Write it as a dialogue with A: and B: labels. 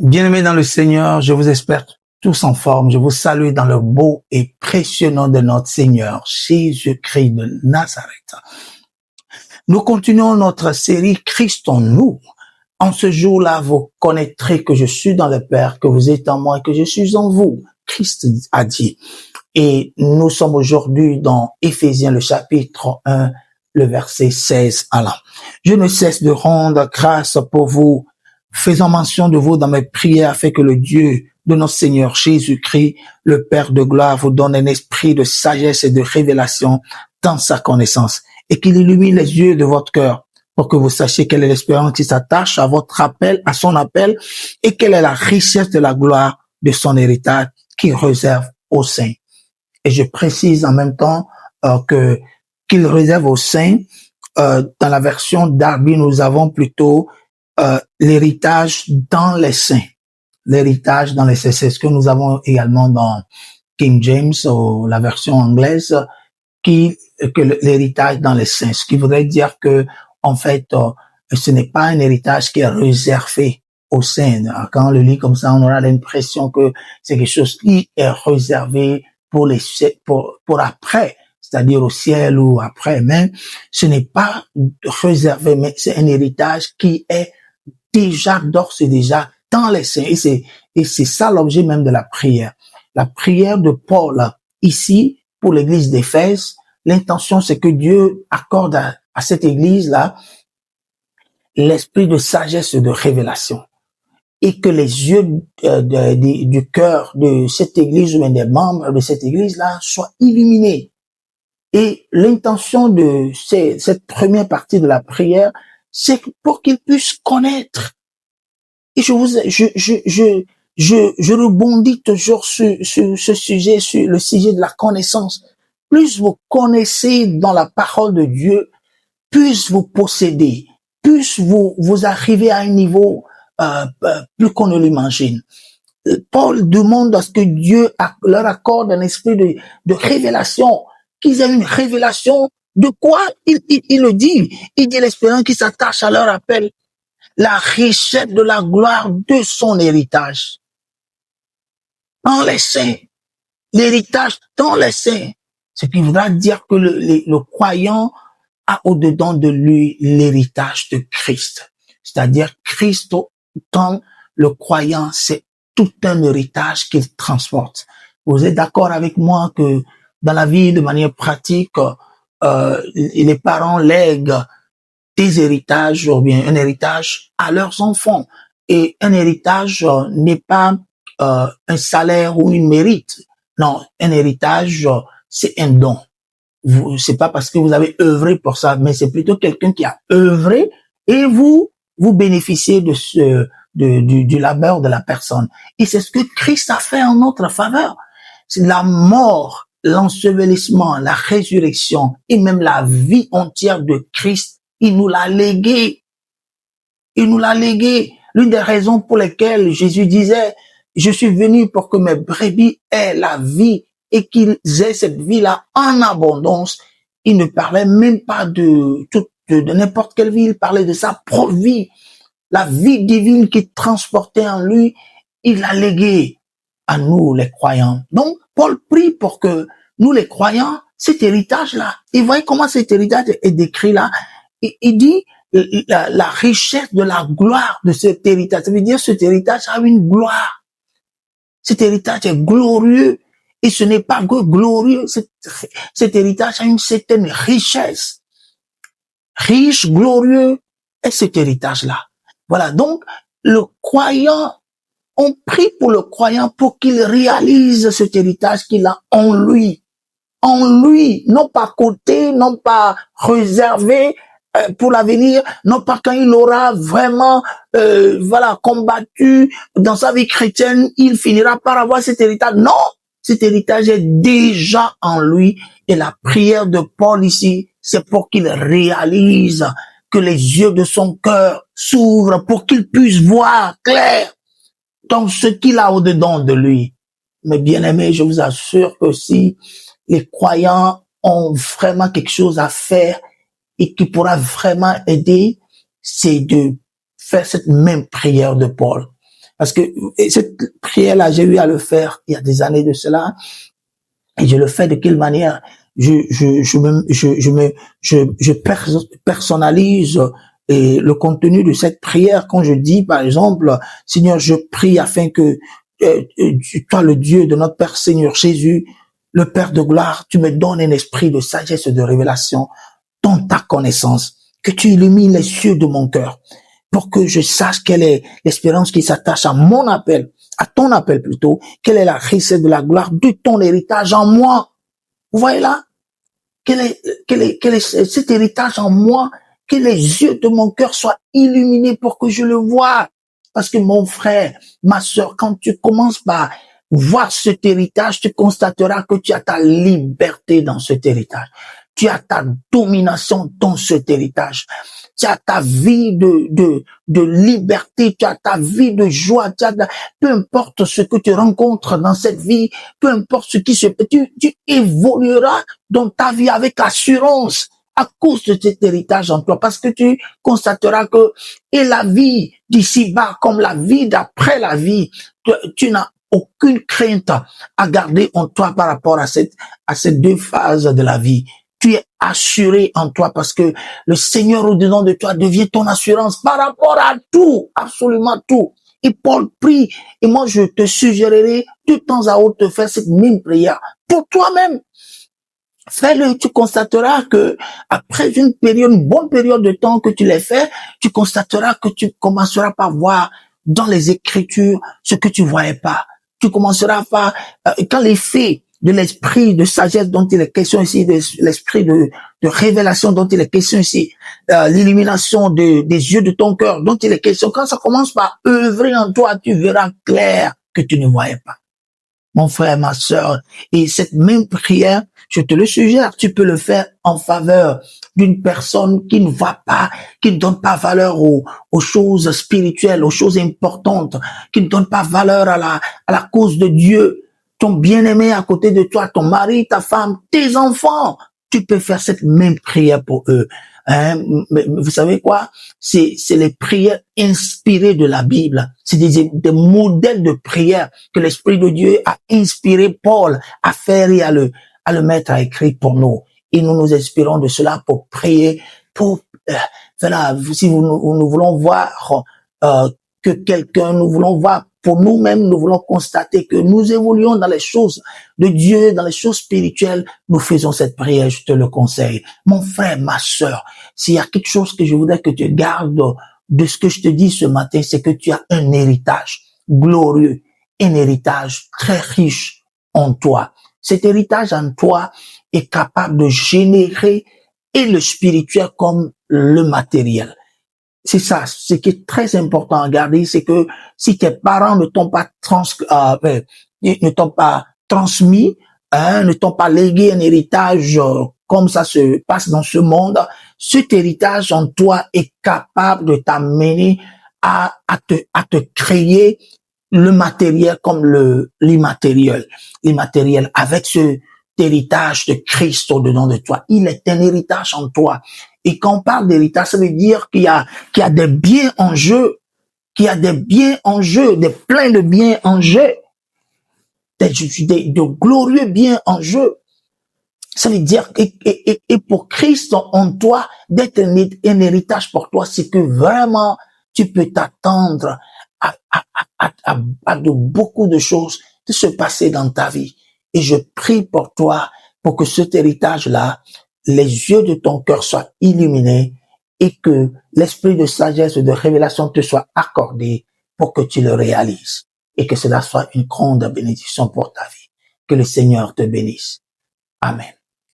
A: Bien-aimés dans le Seigneur, je vous espère tous en forme. Je vous salue dans le beau et précieux nom de notre Seigneur, Jésus-Christ de Nazareth. Nous continuons notre série Christ en nous. En ce jour-là, vous connaîtrez que je suis dans le Père, que vous êtes en moi et que je suis en vous. Christ a dit. Et nous sommes aujourd'hui dans Éphésiens, le chapitre 1, le verset 16 à là. Je ne cesse de rendre grâce pour vous, faisant mention de vous dans mes prières, afin que le Dieu de notre Seigneur Jésus-Christ, le Père de gloire, vous donne un esprit de sagesse et de révélation dans sa connaissance, et qu'il illumine les yeux de votre cœur, pour que vous sachiez quelle est l'espérance qui s'attache à votre appel, à son appel, et quelle est la richesse de la gloire de son héritage qu'il réserve aux saints. Et je précise en même temps qu'il réserve aux saints. Dans la version Darby, nous avons plutôt l'héritage dans les saints. L'héritage dans les saints, c'est ce que nous avons également dans King James, ou la version anglaise, que l'héritage dans les saints. Ce qui voudrait dire que, en fait, ce n'est pas un héritage qui est réservé aux saints. Quand on le lit comme ça, on aura l'impression que c'est quelque chose qui est réservé pour après, c'est-à-dire au ciel ou après, mais ce n'est pas réservé, mais c'est un héritage qui est déjà, d'ores et déjà dans les saints. Et c'est ça l'objet même de la prière. La prière de Paul, ici, pour l'église d'Éphèse, l'intention c'est que Dieu accorde à cette église-là l'esprit de sagesse et de révélation. Et que les yeux du cœur de cette église ou des membres de cette église-là soient illuminés. Et l'intention de cette première partie de la prière, c'est pour qu'ils puissent connaître. Et je rebondis toujours sur ce sujet, sur le sujet de la connaissance. Plus vous connaissez dans la parole de Dieu, plus vous possédez, plus vous arrivez à un niveau plus qu'on ne l'imagine. Paul demande à ce que Dieu leur accorde un esprit de révélation, qu'ils aient une révélation de quoi il le dit. Il dit l'espérance qui s'attache à leur appel, la richesse de la gloire de son héritage. Dans les saints, l'héritage dans les saints, ce qui voudra dire que le croyant a au-dedans de lui l'héritage de Christ. C'est-à-dire Christ dans le croyant, c'est tout un héritage qu'il transporte. Vous êtes d'accord avec moi que dans la vie, de manière pratique, les parents lèguent des héritages ou bien un héritage à leurs enfants. Et un héritage n'est pas un salaire ou une mérite. Non, un héritage, c'est un don. C'est pas parce que vous avez œuvré pour ça, mais c'est plutôt quelqu'un qui a œuvré et vous bénéficiez du labeur de la personne. Et c'est ce que Christ a fait en notre faveur. C'est la mort, l'ensevelissement, la résurrection et même la vie entière de Christ. Il nous l'a légué. Il nous l'a légué. L'une des raisons pour lesquelles Jésus disait, je suis venu pour que mes brebis aient la vie et qu'ils aient cette vie-là en abondance. Il ne parlait même pas de n'importe quelle vie. Il parlait de sa propre vie. La vie divine qui transportait en lui, il l'a légué à nous, les croyants. Donc, Paul prie pour que nous, les croyants, cet héritage-là, et voyez comment cet héritage est décrit là. Il dit la richesse de la gloire de cet héritage. Ça veut dire cet héritage a une gloire. Cet héritage est glorieux. Et ce n'est pas que glorieux. Cet héritage a une certaine richesse. Riche, glorieux, est cet héritage-là. Voilà. Donc, le croyant, on prie pour le croyant pour qu'il réalise cet héritage qu'il a en lui. En lui. Non pas côté, non pas réservé, pour l'avenir, non pas quand il aura vraiment combattu dans sa vie chrétienne, il finira par avoir cet héritage. Non, cet héritage est déjà en lui et la prière de Paul ici, c'est pour qu'il réalise, que les yeux de son cœur s'ouvrent pour qu'il puisse voir clair dans ce qu'il a au-dedans de lui. Mais bien aimés, je vous assure que si les croyants ont vraiment quelque chose à faire et qui pourra vraiment aider, c'est de faire cette même prière de Paul. Parce que cette prière-là, j'ai eu à le faire il y a des années de cela. Et je le fais de quelle manière? Je personnalise le contenu de cette prière quand je dis, par exemple, Seigneur, je prie afin que toi, le Dieu de notre Père Seigneur Jésus, le Père de gloire, tu me donnes un esprit de sagesse et de révélation dans ta connaissance, que tu illumines les yeux de mon cœur pour que je sache quelle est l'espérance qui s'attache à mon appel, à ton appel plutôt, quelle est la richesse de la gloire de ton héritage en moi. Vous voyez là? Quel est cet héritage en moi? Que les yeux de mon cœur soient illuminés pour que je le voie. Parce que mon frère, ma sœur, quand tu commences par voir cet héritage, tu constateras que tu as ta liberté dans cet héritage. Tu as ta domination dans cet héritage. Tu as ta vie de liberté, tu as ta vie de joie, peu importe ce que tu rencontres dans cette vie, peu importe ce qui se peut, tu évolueras dans ta vie avec assurance à cause de cet héritage en toi, parce que tu constateras que, et la vie d'ici-bas comme la vie d'après la vie, tu n'as aucune crainte à garder en toi par rapport à ces deux phases de la vie. Tu es assuré en toi parce que le Seigneur au-dedans de toi devient ton assurance par rapport à tout, absolument tout. Et Paul prie, et moi je te suggérerai de temps à autre de faire cette même prière pour toi-même. Fais-le, tu constateras que après une bonne période de temps que tu l'as fait, tu constateras que tu commenceras par voir dans les Écritures ce que tu voyais pas. Tu commenceras par, quand les faits de l'esprit de sagesse dont il est question ici, de l'esprit de révélation dont il est question ici, l'illumination des yeux de ton cœur dont il est question, quand ça commence par œuvrer en toi, tu verras clair que tu ne voyais pas. Mon frère, ma sœur, et cette même prière, je te le suggère, tu peux le faire en faveur d'une personne qui ne va pas, qui ne donne pas valeur aux choses spirituelles, aux choses importantes, qui ne donne pas valeur à la cause de Dieu. Ton bien-aimé à côté de toi, ton mari, ta femme, tes enfants, tu peux faire cette même prière pour eux. Hein, mais vous savez quoi? C'est les prières inspirées de la Bible. C'est des modèles de prière que l'Esprit de Dieu a inspiré Paul à faire et à le mettre à écrire pour nous. Et nous inspirons de cela pour prier, pour voilà, si nous voulons voir que quelqu'un, nous voulons voir pour nous-mêmes, nous voulons constater que nous évoluons dans les choses de Dieu, dans les choses spirituelles, nous faisons cette prière, je te le conseille. Mon frère, ma sœur, s'il y a quelque chose que je voudrais que tu gardes de ce que je te dis ce matin, c'est que tu as un héritage glorieux, un héritage très riche en toi. Cet héritage en toi est capable de générer et le spirituel comme le matériel. C'est ça, ce qui est très important à garder, c'est que si tes parents ne t'ont pas transmis, hein, ne t'ont pas légué un héritage comme ça se passe dans ce monde, cet héritage en toi est capable de t'amener à te créer le matériel comme l'immatériel. L'immatériel avec ce héritage de Christ au-dedans de toi. Il est un héritage en toi. Et quand on parle d'héritage, ça veut dire qu'il y a des biens en jeu, qu'il y a des biens en jeu, plein de biens en jeu, de glorieux biens en jeu. Ça veut dire, et pour Christ en toi, d'être un héritage pour toi, c'est que vraiment, tu peux t'attendre à de beaucoup de choses de se passer dans ta vie. Et je prie pour toi, pour que cet héritage-là, les yeux de ton cœur soient illuminés et que l'esprit de sagesse et de révélation te soit accordé pour que tu le réalises et que cela soit une grande bénédiction pour ta vie. Que le Seigneur te bénisse. Amen.